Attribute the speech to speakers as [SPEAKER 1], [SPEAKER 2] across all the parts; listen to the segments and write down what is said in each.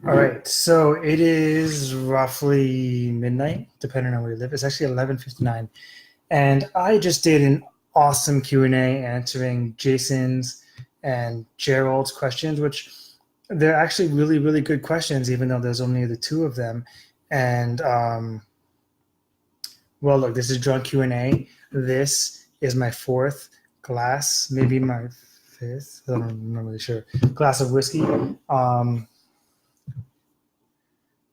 [SPEAKER 1] All right, so it is roughly midnight, depending on where you live. It's actually 11:59, and I just did an awesome Q&A answering Jason's and Gerald's questions, which they're actually really, really good questions, even though there's only the two of them. And well, look, this is drunk Q&A. This is my fourth glass, maybe my fifth. I'm not really sure. Glass of whiskey.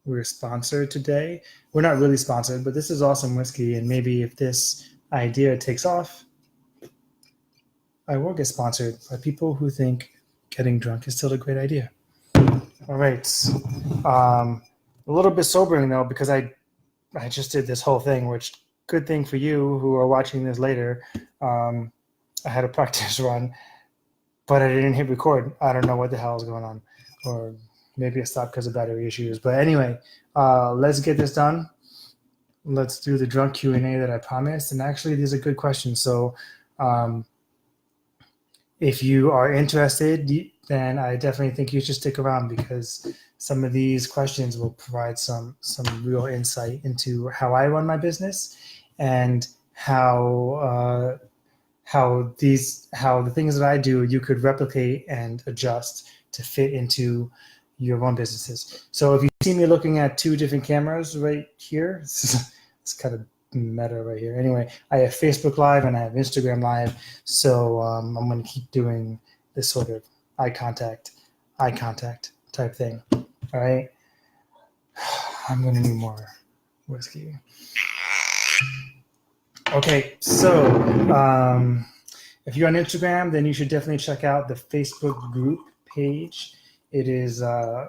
[SPEAKER 1] We're sponsored today. We're not really sponsored, but this is awesome whiskey. And maybe if this idea takes off, I will get sponsored by people who think getting drunk is still a great idea. All right. A little bit sobering though, because I just did this whole thing, which good thing for you who are watching this later. Um, I had a practice run, but I didn't hit record. I don't know what the hell is going on, or maybe it stopped because of battery issues. But anyway, let's get this done. Let's do the drunk Q&A that I promised. And actually, these are good questions. So um, if you are interested, then I definitely think you should stick around because some of these questions will provide some real insight into how I run my business and how the things that I do you could replicate and adjust to fit into your own businesses. So if you see me looking at two different cameras right here, it's kind of meta right here. Anyway, I have Facebook Live and I have Instagram Live, so I'm going to keep doing this sort of eye contact type thing. All right, I'm going to need more whiskey. Okay, so if you're on Instagram, then you should definitely check out the Facebook group page. It is a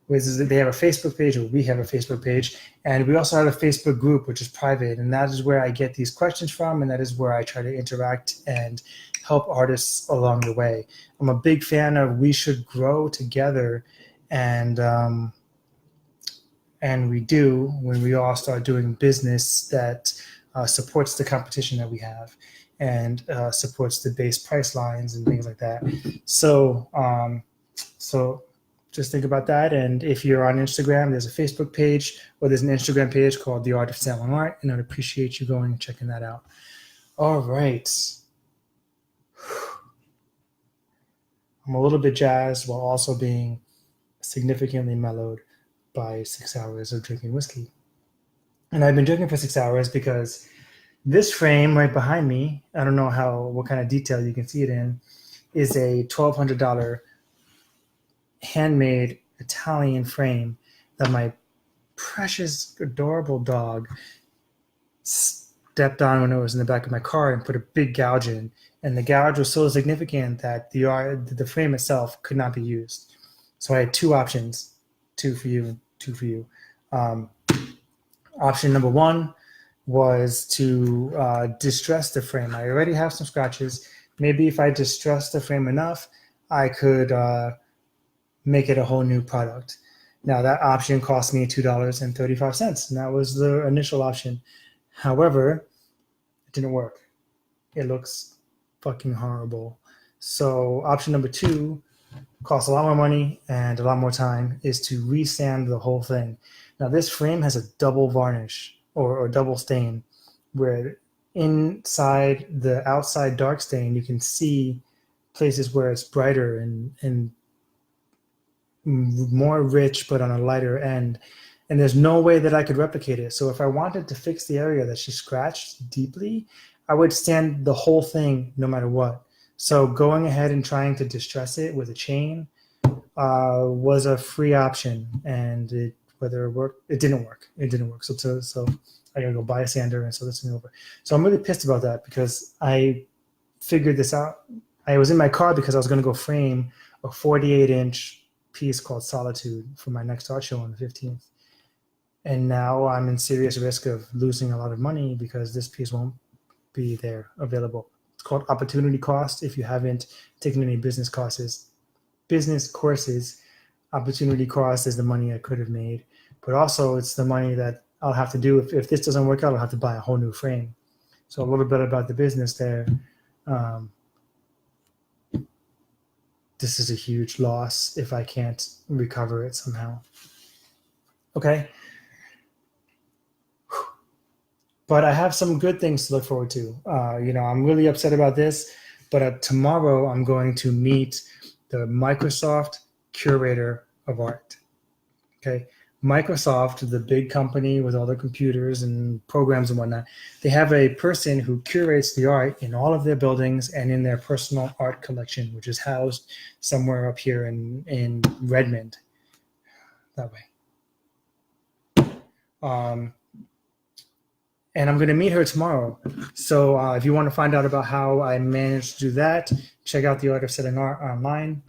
[SPEAKER 1] they have a Facebook page, or we have a Facebook page, and we also have a Facebook group which is private, and that is where I get these questions from, and that is where I try to interact and help artists along the way. I'm a big fan of we should grow together, and we do when we all start doing business that supports the competition that we have and supports the base price lines and things like that. So just think about that. And if you're on Instagram, there's a Facebook page or there's an Instagram page called The Art of Selling Art, and I'd appreciate you going and checking that out. All right. I'm a little bit jazzed while also being significantly mellowed by 6 hours of drinking whiskey. And I've been drinking for 6 hours because this frame right behind me, I don't know what kind of detail you can see it in, is a $1,200 handmade Italian frame that my precious, adorable dog stepped on when it was in the back of my car and put a big gouge in. And the gouge was so significant that the frame itself could not be used. So I had two options, two for you and two for you. Option number one was to distress the frame. I already have some scratches. Maybe if I distress the frame enough, I could make it a whole new product. Now that option cost me $2.35, and that was the initial option. However, it didn't work. It looks fucking horrible. So option number two costs a lot more money and a lot more time, is to resand the whole thing. Now this frame has a double varnish or double stain, where inside the outside dark stain you can see places where it's brighter and more rich but on a lighter end, and there's no way that I could replicate it. So if I wanted to fix the area that she scratched deeply, I would sand the whole thing no matter what. So going ahead and trying to distress it with a chain was a free option, and whether it worked, it didn't work. It didn't work. So I gotta go buy a sander, and so this is over. So I'm really pissed about that because I figured this out. I was in my car because I was gonna go frame a 48-inch piece called Solitude for my next art show on the 15th. And now I'm in serious risk of losing a lot of money because this piece won't be there available. It's called opportunity cost. If you haven't taken any business courses, opportunity cost is the money I could have made, but also it's the money that I'll have to do if this doesn't work out. I'll have to buy a whole new frame. So a little bit about the business there. this is a huge loss if I can't recover it somehow. Okay. But I have some good things to look forward to. I'm really upset about this, but tomorrow I'm going to meet the Microsoft curator of art. Okay. Microsoft, the big company with all the computers and programs and whatnot, they have a person who curates the art in all of their buildings and in their personal art collection, which is housed somewhere up here in Redmond, that way. And I'm going to meet her tomorrow. So if you want to find out about how I managed to do that, check out the Art of Selling Art online.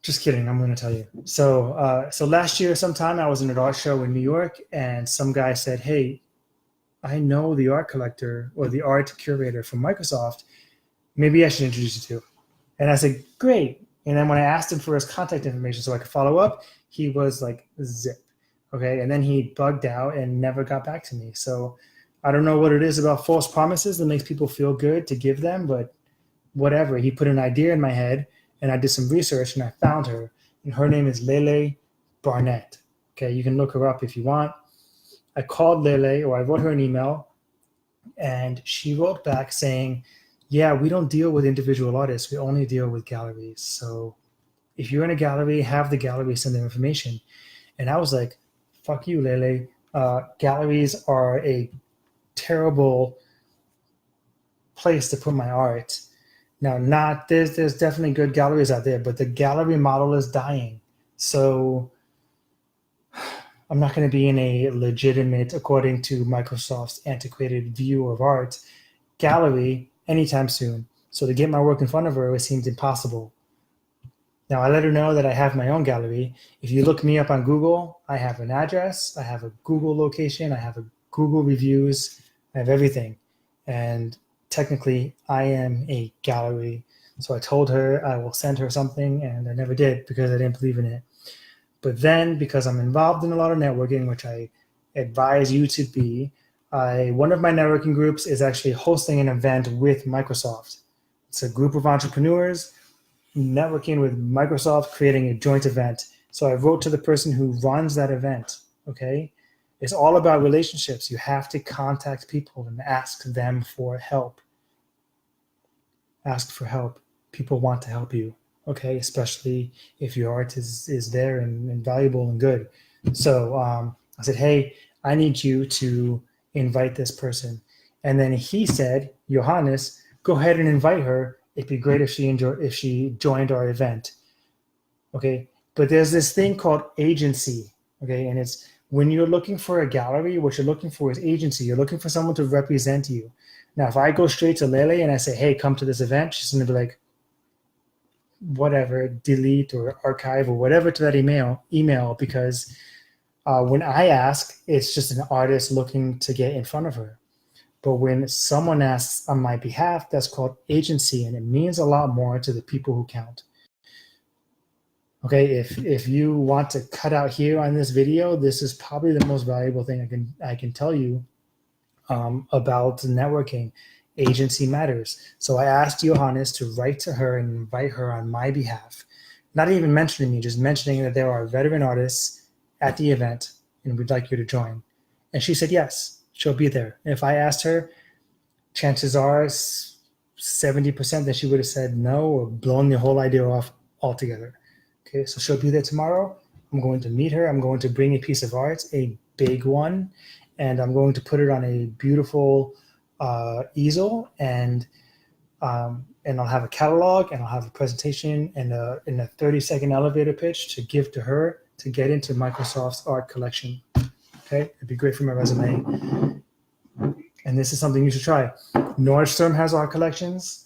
[SPEAKER 1] Just kidding, I'm going to tell you. So last year sometime I was in an art show in New York, and some guy said, hey, I know the art collector or the art curator from Microsoft. Maybe I should introduce you to. And I said, great. And then when I asked him for his contact information so I could follow up, he was like, zip. Okay. And then he bugged out and never got back to me. So I don't know what it is about false promises that makes people feel good to give them, but whatever. He put an idea in my head, and I did some research and I found her. And her name is Lele Barnett. Okay. You can look her up if you want. I called Lele, or I wrote her an email, and she wrote back saying, yeah, we don't deal with individual artists. We only deal with galleries. So if you're in a gallery, have the gallery send them information. And I was like, fuck you, Lele. Galleries are a terrible place to put my art. Now, there's definitely good galleries out there, but the gallery model is dying. So I'm not going to be in a legitimate, according to Microsoft's antiquated view of art, gallery anytime soon. So to get my work in front of her, it seemed impossible. Now, I let her know that I have my own gallery. If you look me up on Google, I have an address, I have a Google location, I have a Google reviews, I have everything. And technically, I am a gallery. So I told her I will send her something, and I never did because I didn't believe in it. But then, because I'm involved in a lot of networking, which I advise you to be, one of my networking groups is actually hosting an event with Microsoft. It's a group of entrepreneurs networking with Microsoft, creating a joint event. So I wrote to the person who runs that event. Okay. It's all about relationships. You have to contact people and ask them for help. Ask for help. People want to help you. Okay. Especially if your art is there and valuable and good. So I said, hey, I need you to invite this person. And then he said, Johannes, go ahead and invite her. It'd be great if she joined our event. Okay. But there's this thing called agency. Okay. And it's when you're looking for a gallery, what you're looking for is agency. You're looking for someone to represent you. Now, if I go straight to Lele and I say, hey, come to this event, she's going to be like, whatever, delete or archive or whatever to that email because when I ask, it's just an artist looking to get in front of her. But when someone asks on my behalf, that's called agency, and it means a lot more to the people who count. Okay, if you want to cut out here on this video, this is probably the most valuable thing I can tell you about networking. Agency matters. So I asked Johannes to write to her and invite her on my behalf. Not even mentioning me, just mentioning that there are veteran artists at the event and we'd like you to join. And she said yes. She'll be there. If I asked her, chances are 70% that she would have said no or blown the whole idea off altogether. Okay, so she'll be there tomorrow. I'm going to meet her. I'm going to bring a piece of art, a big one, and I'm going to put it on a beautiful easel, and I'll have a catalog, and I'll have a presentation and a 30-second elevator pitch to give to her to get into Microsoft's art collection. Okay, it'd be great for my resume. And this is something you should try. Nordstrom has art collections.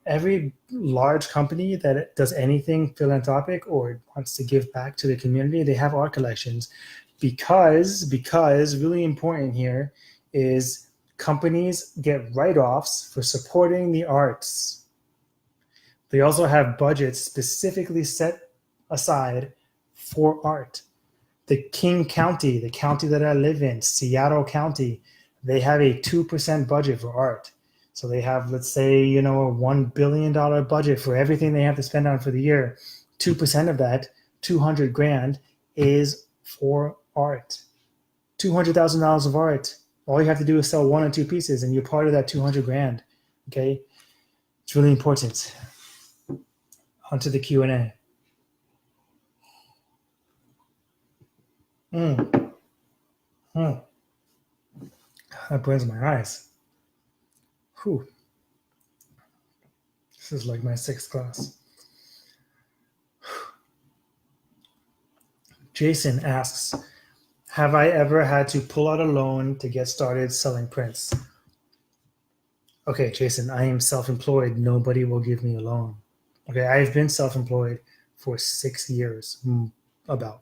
[SPEAKER 1] Every large company that does anything philanthropic or wants to give back to the community, they have art collections because really important here is companies get write-offs for supporting the arts. They also have budgets specifically set aside for art. The King County, the county that I live in, Seattle County, they have a 2% budget for art. So they have, let's say, a $1 billion budget for everything they have to spend on for the year. 2% of that, 200 grand, is for art. $200,000 of art. All you have to do is sell one or two pieces, and you're part of that 200 grand. Okay, it's really important. Onto the Q&A. Mm. Mm. That burns my eyes. Whew. This is like my sixth class. Jason asks, have I ever had to pull out a loan to get started selling prints? Okay, Jason, I am self-employed. Nobody will give me a loan. Okay, I've been self-employed for 6 years, about.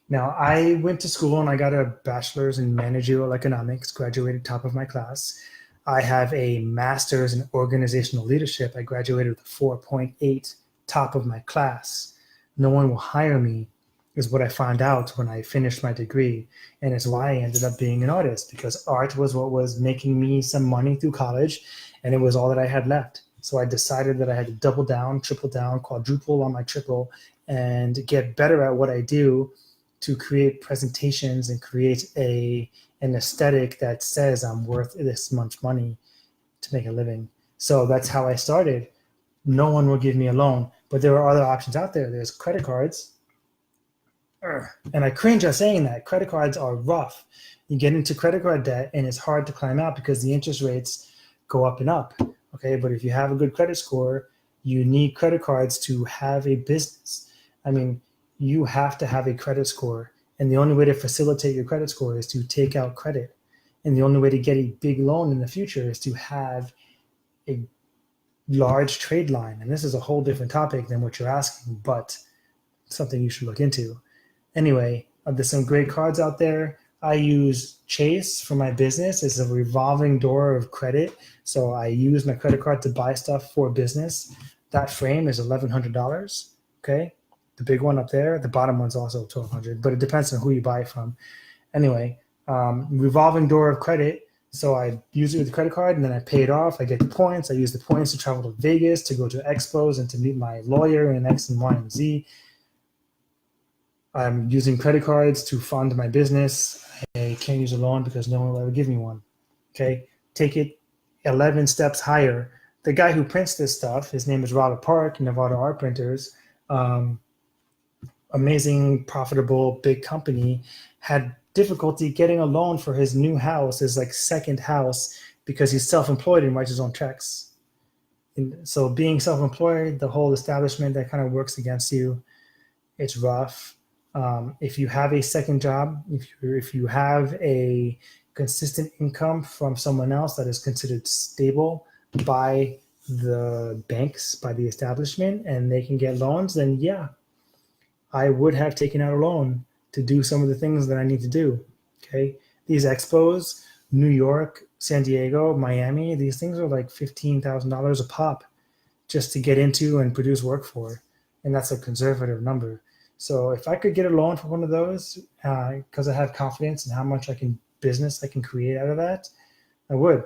[SPEAKER 1] Now, I went to school and I got a bachelor's in managerial economics, graduated top of my class. I have a master's in organizational leadership. I graduated with a 4.8, top of my class. No one will hire me, is what I found out when I finished my degree. And it's why I ended up being an artist, because art was what was making me some money through college, and it was all that I had left. So I decided that I had to double down, triple down, quadruple on my triple, and get better at what I do to create presentations and create an aesthetic that says I'm worth this much money to make a living. So that's how I started. No one will give me a loan, but there are other options out there. There's credit cards. And I cringe at saying that. Credit cards are rough. You get into credit card debt and it's hard to climb out because the interest rates go up and up. Okay, but if you have a good credit score, you need credit cards to have a business. I mean, you have to have a credit score. And the only way to facilitate your credit score is to take out credit. And the only way to get a big loan in the future is to have a large trade line. And this is a whole different topic than what you're asking, but something you should look into. Anyway, there's some great cards out there. I use Chase for my business. It's a revolving door of credit. So I use my credit card to buy stuff for business. That frame is $1,100. Okay. The big one up there. The bottom one's also $1,200, but it depends on who you buy from. Anyway, revolving door of credit. So I use it with the credit card and then I pay it off. I get the points. I use the points to travel to Vegas, to go to expos and to meet my lawyer in X and Y and Z. I'm using credit cards to fund my business. I can't use a loan because no one will ever give me one. Okay, take it 11 steps higher. The guy who prints this stuff, his name is Robert Park, Nevada Art Printers, amazing, profitable, big company, had difficulty getting a loan for his new house, his like second house, because he's self-employed and writes his own checks. And so being self-employed, the whole establishment that kind of works against you, it's rough. If you have a second job, if you have a consistent income from someone else that is considered stable by the banks, by the establishment, and they can get loans, then yeah, I would have taken out a loan to do some of the things that I need to do. Okay, these expos, New York, San Diego, Miami, these things are like $15,000 a pop just to get into and produce work for, and that's a conservative number. So if I could get a loan for one of those, because I have confidence in how much business I can create out of that, I would.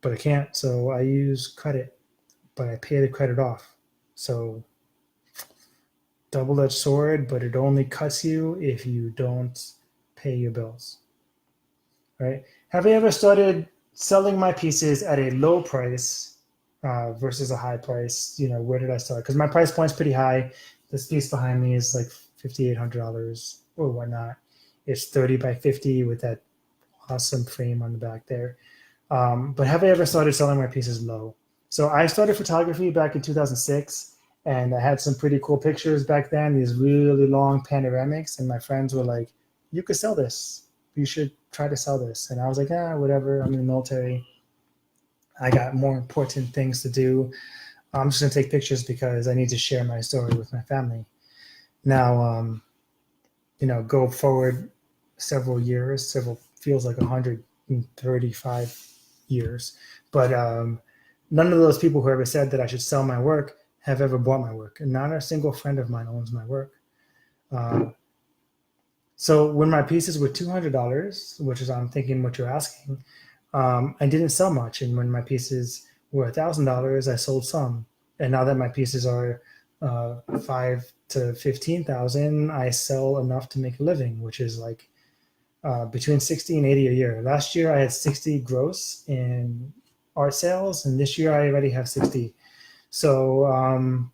[SPEAKER 1] But I can't, so I use credit, but I pay the credit off. So double-edged sword, but it only cuts you if you don't pay your bills. Right? Have I ever started selling my pieces at a low price versus a high price? Where did I start? Because my price point's pretty high. This piece behind me is like $5,800 or whatnot. It's 30 by 50 with that awesome frame on the back there. But have I ever started selling my pieces low? So I started photography back in 2006, and I had some pretty cool pictures back then, these really long panoramics, and my friends were like, you could sell this. You should try to sell this. And I was like, whatever, I'm in the military. I got more important things to do. I'm just going to take pictures because I need to share my story with my family. Now, go forward several years, feels like 135 years. But none of those people who ever said that I should sell my work have ever bought my work. And not a single friend of mine owns my work. So when my pieces were $200, which is I'm thinking what you're asking, I didn't sell much. And when my pieces were $1,000, I sold some. And now that my pieces are 5 to 15,000, I sell enough to make a living, which is like between 60 and 80 a year. Last year I had 60 gross in art sales, and this year I already have 60. So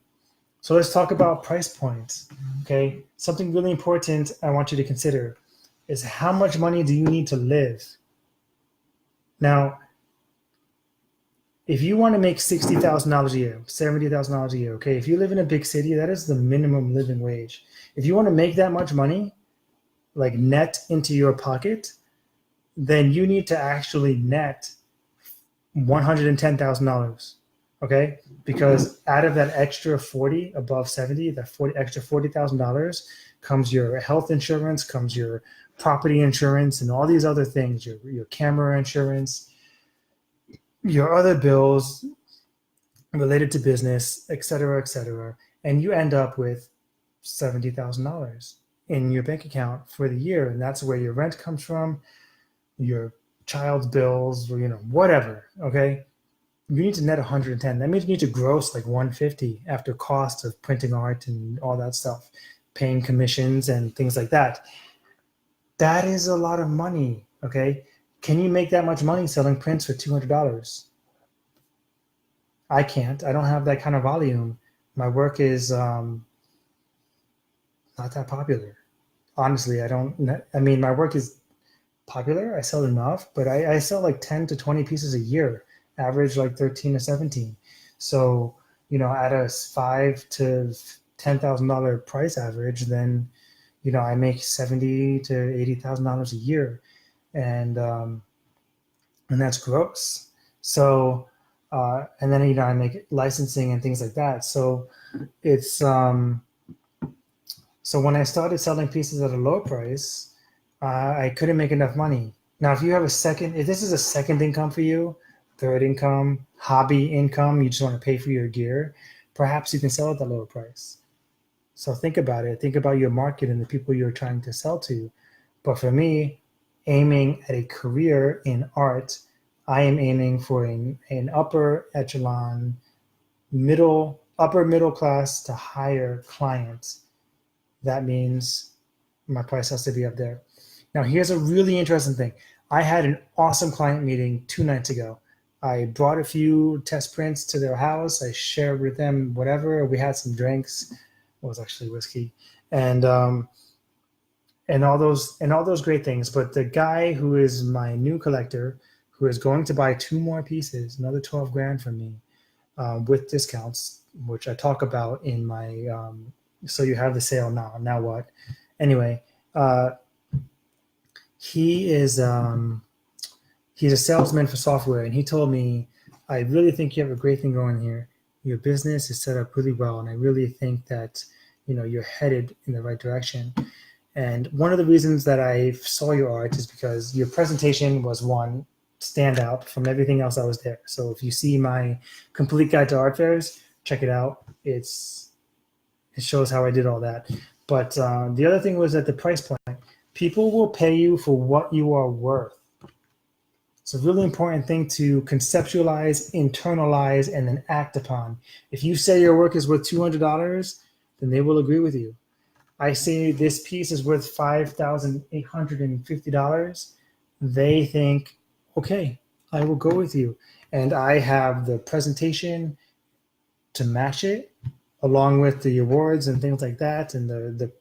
[SPEAKER 1] so let's talk about price points. Okay, something really important I want you to consider is how much money do you need to live? Now, if you want to make $60,000 a year, $70,000 a year, okay, if you live in a big city, that is the minimum living wage. If you want to make that much money, like net into your pocket, then you need to actually net $110,000. Okay, because out of that extra 40 above 70, that 40 extra $40,000 comes your health insurance, comes your property insurance, and all these other things, your camera insurance, your other bills related to business, et cetera, and you end up with $70,000 in your bank account for the year, and that's where your rent comes from, your child's bills, or whatever. Okay, you need to net 110. That means you need to gross like 150 after cost of printing art and all that stuff, paying commissions and things like that. That is a lot of money. Okay, can you make that much money selling prints for $200? I can't. I don't have that kind of volume. My work is not that popular. Honestly, I don't. I mean, my work is popular. I sell enough, but I sell like 10 to 20 pieces a year, average like 13 to 17. So, at a $5,000 to $10,000 price average, then, I make $70,000 to $80,000 a year. And that's gross. So, and then, I make licensing and things like that. So it's, so when I started selling pieces at a low price, I couldn't make enough money. Now, if this is a second income for you, third income, hobby income, you just want to pay for your gear, perhaps you can sell at a lower price. So think about it. Think about your market and the people you're trying to sell to. But for me, aiming at a career in art, I am aiming for an upper echelon, upper middle class to higher clients. That means my price has to be up there. Now, here's a really interesting thing. I had an awesome client meeting 2 nights ago. I brought a few test prints to their house. I shared with them whatever. We had some drinks. It was actually whiskey, and all those great things. But the guy who is my new collector, who is going to buy 2 more pieces, another 12 grand from me, with discounts, which I talk about in my. So you have the sale now. Now what? Anyway, he is he's a salesman for software, and he told me, I really think you have a great thing going here. Your business is set up really well, and I really think that you're headed in the right direction. And one of the reasons that I saw your art is because your presentation was one standout from everything else I was there. So if you see my complete guide to art fairs, check it out. It shows how I did all that. But the other thing was at the price point. People will pay you for what you are worth. It's a really important thing to conceptualize, internalize, and then act upon. If you say your work is worth $200, then they will agree with you. I say this piece is worth $5,850. They think, okay, I will go with you. And I have the presentation to match it, along with the awards and things like that, and the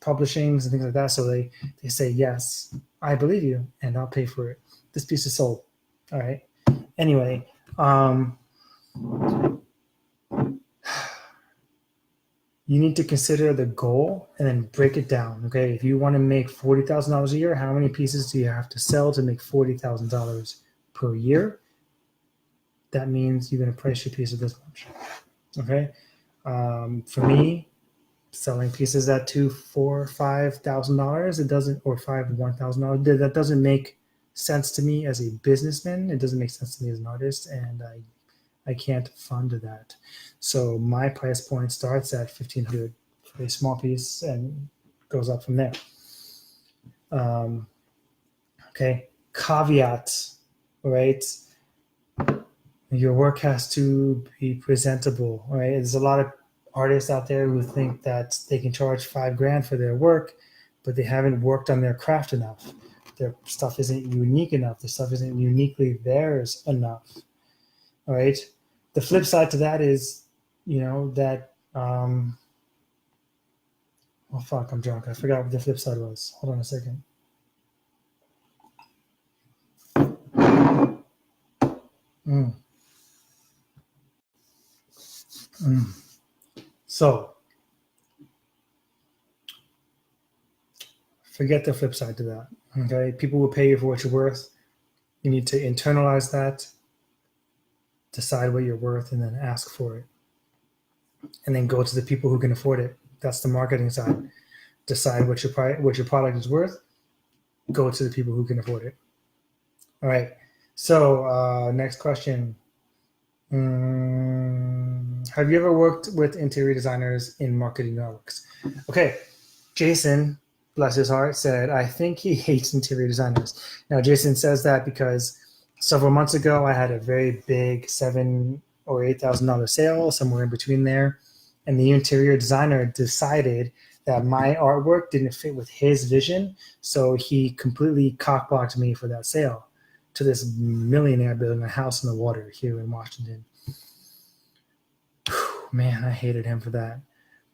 [SPEAKER 1] publishings and things like that. So they say, yes, I believe you, and I'll pay for it. This piece is sold. All right. Anyway, you need to consider the goal and then break it down. Okay. If you want to make $40,000 a year, how many pieces do you have to sell to make $40,000 per year? That means you're going to price your piece at this much. Okay. For me, selling pieces at $2,000, $4,000, $5,000, it doesn't, or $1,000, that doesn't make sense to me as a businessman. It doesn't make sense to me as an artist, and I can't fund that. So my price point starts at $1,500 for a small piece and goes up from there. Okay, caveats. right? Your work has to be presentable, right? There's a lot of artists out there who think that they can charge $5,000 for their work, but they haven't worked on their craft enough. Their stuff isn't unique enough. The stuff isn't uniquely theirs enough, all right? The flip side to that is, that, oh fuck, I'm drunk. I forgot what the flip side was. Hold on a second. So, forget the flip side to that. Okay, people will pay you for what you're worth. You need to internalize that, decide what you're worth, and then ask for it. And then go to the people who can afford it. That's the marketing side. Decide what your product is worth. Go to the people who can afford it. All right. So next question. Have you ever worked with interior designers in marketing networks? Okay. Jason, bless his heart, said, I think he hates interior designers. Now, Jason says that because several months ago, I had a very big $7,000 or $8,000 sale, somewhere in between there. And the interior designer decided that my artwork didn't fit with his vision. So he completely cockblocked me for that sale to this millionaire building a house in the water here in Washington. Man, I hated him for that.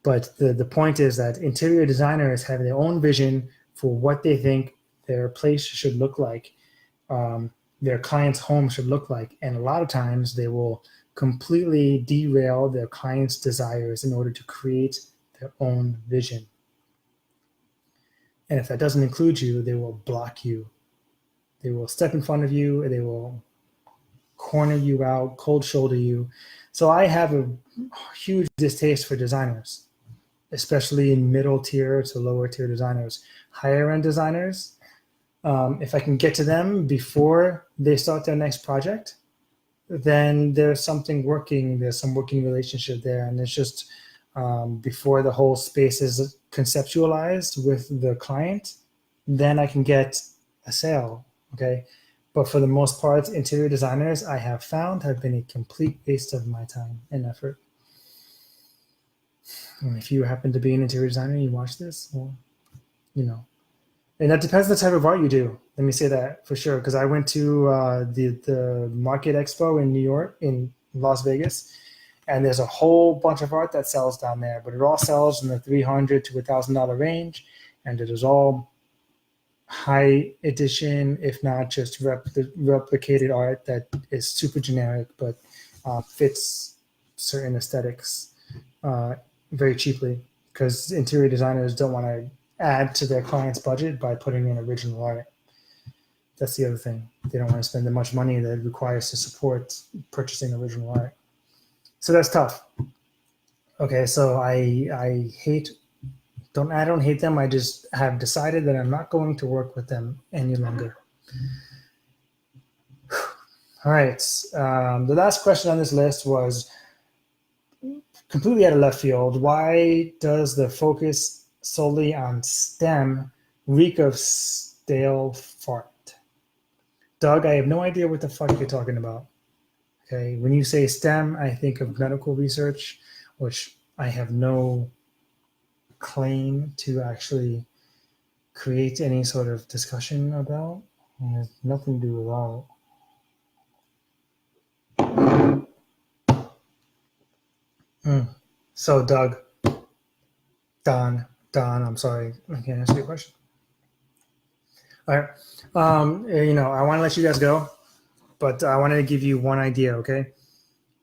[SPEAKER 1] But the point is that interior designers have their own vision for what they think their place should look like, their client's home should look like. And a lot of times they will completely derail their client's desires in order to create their own vision. And if that doesn't include you, they will block you. They will step in front of you, and they will corner you out, cold shoulder you. So I have a huge distaste for designers, especially in middle tier to lower tier designers. Higher end designers, if I can get to them before they start their next project, then there's something working. There's some working relationship there. And it's just before the whole space is conceptualized with the client, then I can get a sale, okay? But for the most part, interior designers I have found have been a complete waste of my time and effort. And if you happen to be an interior designer and you watch this, well, and that depends on the type of art you do. Let me say that for sure, because I went to the Market Expo in New York, in Las Vegas, and there's a whole bunch of art that sells down there, but it all sells in the $300 to $1,000 range, and it is all high edition, if not just replicated art that is super generic, but fits certain aesthetics very cheaply, because interior designers don't want to add to their client's budget by putting in original art. That's the other thing. They don't want to spend that much money that it requires to support purchasing original art. So that's tough. Okay, so I don't hate them. I just have decided that I'm not going to work with them any longer. All right. The last question on this list was completely out of left field. Why does the focus solely on STEM reek of stale fart? Doug, I have no idea what the fuck you're talking about. Okay, when you say STEM, I think of medical research, which I have no claim to actually create any sort of discussion about. It has nothing to do with that. So Doug, Don, I'm sorry, I can't answer your question. All right, I want to let you guys go, but I wanted to give you one idea, okay?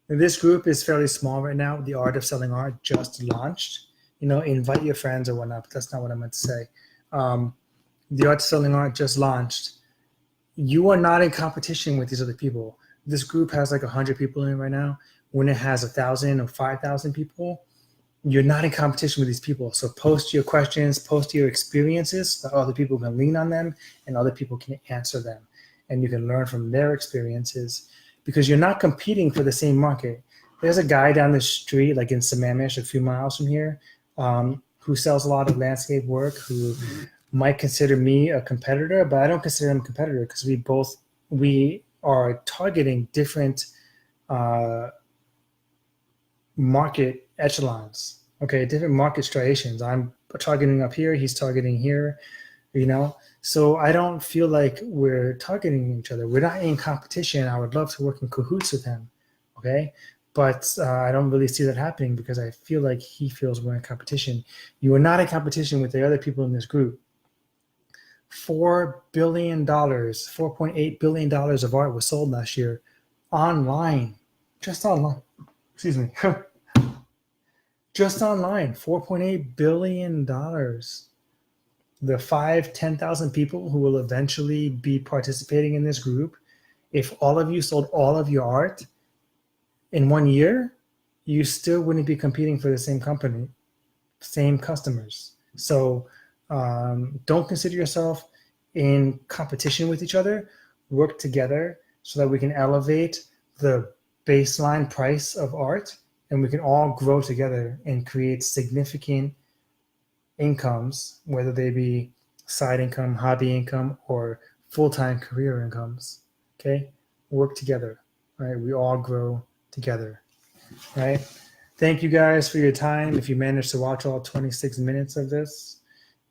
[SPEAKER 1] This group is fairly small right now. The Art of Selling Art just launched. Invite your friends or whatnot, but that's not what I meant to say. The Art of Selling Art just launched. You are not in competition with these other people. This group has like 100 people in it right now. When it has 1,000 or 5,000 people, you're not in competition with these people. So post your questions, post your experiences so other people can lean on them and other people can answer them. And you can learn from their experiences because you're not competing for the same market. There's a guy down the street, like in Sammamish, a few miles from here, who sells a lot of landscape work, who might consider me a competitor, but I don't consider him a competitor because we are targeting different market echelons, okay, different market striations. I'm targeting up here, he's targeting here, you know. So I don't feel like we're targeting each other. We're not in competition. I would love to work in cahoots with him, okay? But I don't really see that happening because I feel like he feels we're in competition. You are not in competition with the other people in this group. $4 billion, $4.8 billion of art was sold last year online, just online. Excuse me. Just online, $4.8 billion. The 10,000 people who will eventually be participating in this group, if all of you sold all of your art in 1 year, you still wouldn't be competing for the same company, same customers. So don't consider yourself in competition with each other. Work together so that we can elevate the baseline price of art and we can all grow together and create significant incomes, whether they be side income, hobby income, or full-time career incomes. Okay, work together. Right, we all grow together. Right. Thank you guys for your time. If you managed to watch all 26 minutes of this,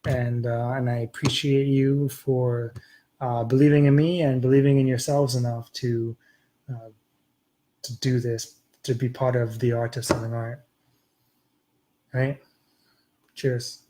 [SPEAKER 1] and I appreciate you for believing in me and believing in yourselves enough to do this, to be part of the art of selling art. Right. Cheers.